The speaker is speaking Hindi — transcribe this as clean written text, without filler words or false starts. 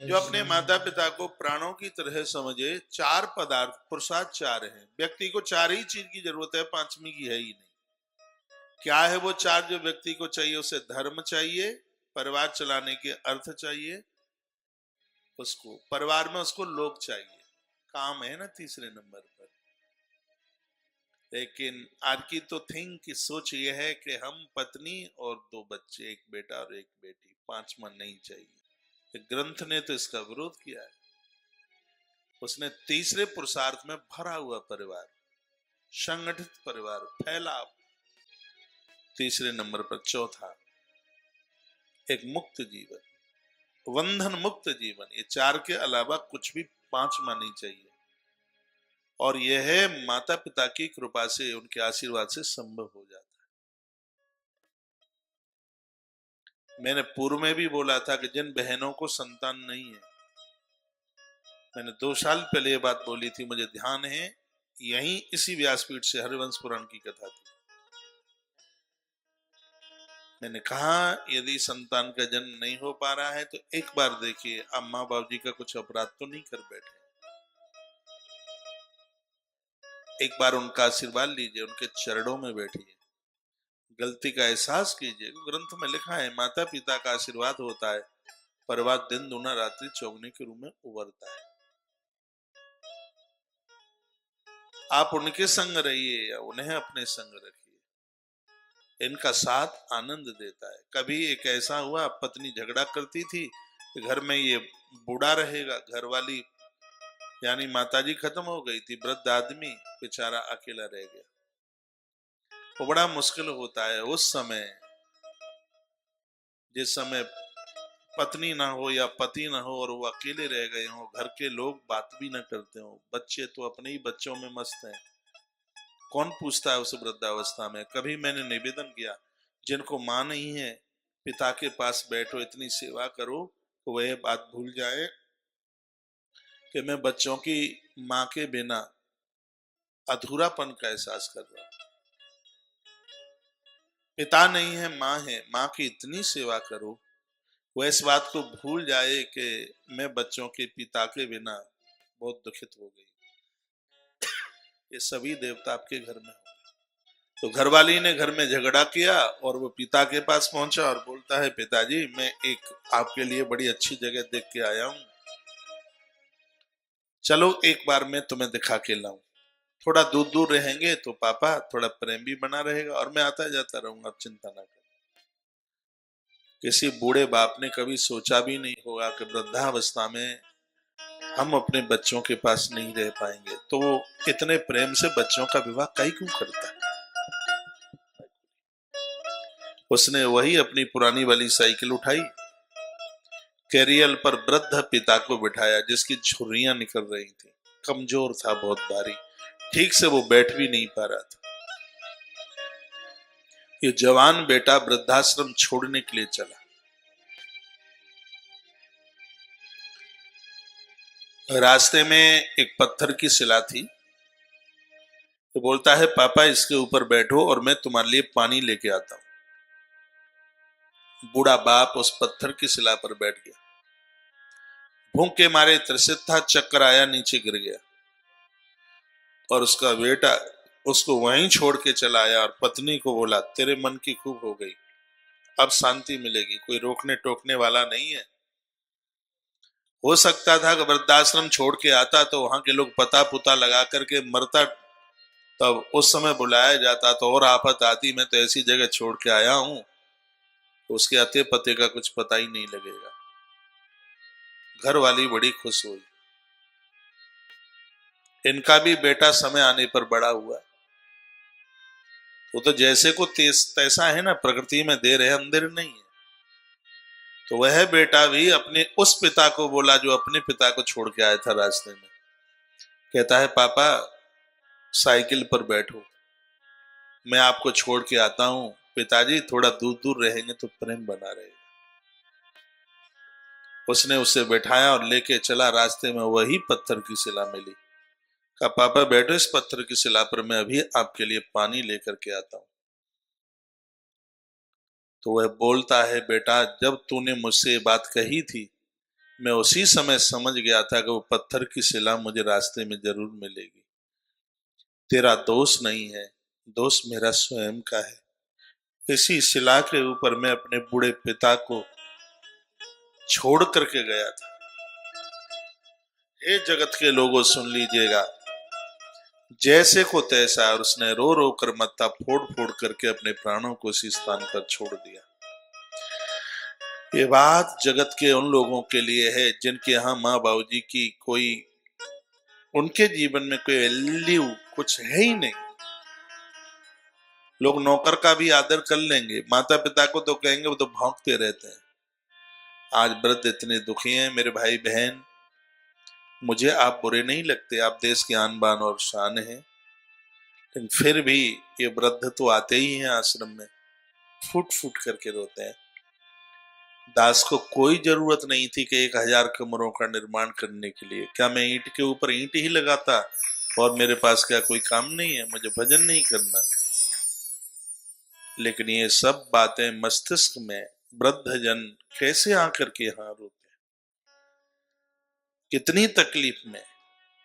जो अपने माता पिता को प्राणों की तरह समझे। चार पदार्थ, पुरुषार्थ चार हैं। व्यक्ति को चार ही चीज की जरूरत है, पांचवी की है ही नहीं। क्या है वो चार जो व्यक्ति को चाहिए? उसे धर्म चाहिए, परिवार चलाने के अर्थ चाहिए, उसको परिवार में उसको लोग चाहिए, काम है ना तीसरे नंबर पर। लेकिन आज की तो थिंक की सोच ये है कि हम पत्नी और दो बच्चे, एक बेटा और एक बेटी, पांचवा नहीं चाहिए। ग्रंथ ने तो इसका विरोध किया है। उसने तीसरे पुरुषार्थ में भरा हुआ परिवार, संगठित परिवार, फैला। तीसरे नंबर पर चौथा, एक मुक्त जीवन, बंधन मुक्त जीवन। ये चार के अलावा कुछ भी पांचवा नहीं चाहिए। और यह माता पिता की कृपा से, उनके आशीर्वाद से संभव हो जाता है। मैंने पूर्व में भी बोला था कि जिन बहनों को संतान नहीं है, मैंने 2 साल पहले ये बात बोली थी, मुझे ध्यान है, यहीं इसी व्यासपीठ से हरिवंश पुराण की कथा थी। मैंने कहा यदि संतान का जन्म नहीं हो पा रहा है तो एक बार देखिए, आप माँ बाप जी का कुछ अपराध तो नहीं कर बैठे। एक बार उनका आशीर्वाद लीजिए, उनके चरणों में बैठिए, गलती का एहसास कीजिए। ग्रंथ में लिखा है माता पिता का आशीर्वाद होता है, परिवार दिन दुना रात्रि चौगने के रूप में उभरता है। आप उनके संग रहिए या उन्हें अपने संग रखिए, इनका साथ आनंद देता है। कभी एक ऐसा हुआ, पत्नी झगड़ा करती थी कि घर में ये बूढ़ा रहेगा, घर वाली यानी माताजी खत्म हो गई थी, वृद्ध आदमी बेचारा अकेला रह गया। वो बड़ा मुश्किल होता है उस समय, जिस समय पत्नी ना हो या पति ना हो और वो अकेले रह गए हो, घर के लोग बात भी ना करते हो, बच्चे तो अपने ही बच्चों में मस्त हैं, कौन पूछता है उस वृद्धावस्था में। कभी मैंने निवेदन किया, जिनको माँ नहीं है, पिता के पास बैठो, इतनी सेवा करो, तो वह बात भूल जाए कि मैं बच्चों की माँ के बिना अधूरापन का एहसास कर रहा हूं। पिता नहीं है, माँ है, माँ की इतनी सेवा करो, वह इस बात को भूल जाए कि मैं बच्चों के पिता के बिना बहुत दुखित हो गई। ये सभी देवता आपके घर में हो। तो घरवाली ने घर में झगड़ा किया और वो पिता के पास पहुंचा और बोलता है, पिताजी मैं एक आपके लिए बड़ी अच्छी जगह देख के आया हूं, चलो एक बार मैं तुम्हें दिखा के लाऊं। थोड़ा दूर दूर रहेंगे तो पापा थोड़ा प्रेम भी बना रहेगा और मैं आता जाता रहूंगा, आप चिंता ना करें। किसी बूढ़े बाप ने कभी सोचा भी नहीं होगा कि वृद्धावस्था में हम अपने बच्चों के पास नहीं रह पाएंगे, तो वो इतने प्रेम से बच्चों का विवाह कई क्यों करता है। उसने वही अपनी पुरानी वाली साइकिल उठाई, कैरियल पर वृद्ध पिता को बिठाया जिसकी झुर्रियां निकल रही थी, कमजोर था, बहुत भारी, ठीक से वो बैठ भी नहीं पा रहा था। ये जवान बेटा वृद्धाश्रम छोड़ने के लिए चला। रास्ते में एक पत्थर की शिला थी, तो बोलता है पापा इसके ऊपर बैठो और मैं तुम्हारे लिए पानी लेके आता हूं। बूढ़ा बाप उस पत्थर की शिला पर बैठ गया, भूख के मारे त्रसित था, चक्कर आया, नीचे गिर गया और उसका बेटा उसको वहीं छोड़ के चला आया और पत्नी को बोला, तेरे मन की खूब हो गई, अब शांति मिलेगी, कोई रोकने टोकने वाला नहीं है। हो सकता था कि वृद्धाश्रम छोड़ के आता तो वहां के लोग पता पुता लगा करके मरता, तब उस समय बुलाया जाता तो और आफत आती। मैं तो ऐसी जगह छोड़ के आया हूं, तो उसके अते पते का कुछ पता ही नहीं लगेगा। घर वाली बड़ी खुश हुई। इनका भी बेटा समय आने पर बड़ा हुआ। वो तो जैसे को तैसा है ना, प्रकृति में देर है अंधेर नहीं है। तो वह बेटा भी अपने उस पिता को बोला जो अपने पिता को छोड़ के आया था रास्ते में। कहता है पापा साइकिल पर बैठो, मैं आपको छोड़ के आता हूं, पिताजी थोड़ा दूर दूर रहेंगे तो प्रेम बना रहेगा। उसने उसे बैठाया और लेके चला। रास्ते में वही पत्थर की शिला मिली। कहा पापा बैठो इस पत्थर की शिला पर, मैं अभी आपके लिए पानी लेकर के आता हूं। तो वह बोलता है, बेटा जब तूने मुझसे ये बात कही थी मैं उसी समय समझ गया था कि वो पत्थर की शिला मुझे रास्ते में जरूर मिलेगी। तेरा दोष नहीं है, दोष मेरा स्वयं का है। इसी शिला के ऊपर मैं अपने बूढ़े पिता को छोड़ करके गया था। हे जगत के लोगों, सुन लीजिएगा, जैसे को तैसा। और उसने रो रो कर मत्था फोड़ फोड़ करके अपने प्राणों को इसी स्थान पर छोड़ दिया। ये बात जगत के उन लोगों के लिए है जिनके यहाँ माँ बाबूजी की कोई, उनके जीवन में कोई वैल्यू कुछ है ही नहीं। लोग नौकर का भी आदर कर लेंगे, माता पिता को तो कहेंगे, वो तो भौंकते रहते हैं। आज वृद्ध इतने दुखी हैं मेरे भाई बहन। मुझे आप बुरे नहीं लगते, आप देश के आन बान और शान हैं, लेकिन फिर भी ये वृद्ध तो आते ही हैं आश्रम में, फूट फूट करके रोते हैं। दास को कोई जरूरत नहीं थी कि 1000 कमरों का निर्माण करने के लिए। क्या मैं ईंट के ऊपर ईंट ही लगाता और मेरे पास क्या कोई काम नहीं है, मुझे भजन नहीं करना? लेकिन ये सब बातें मस्तिष्क में वृद्ध जन कैसे आकर के यहाँ रोते हैं, कितनी तकलीफ में।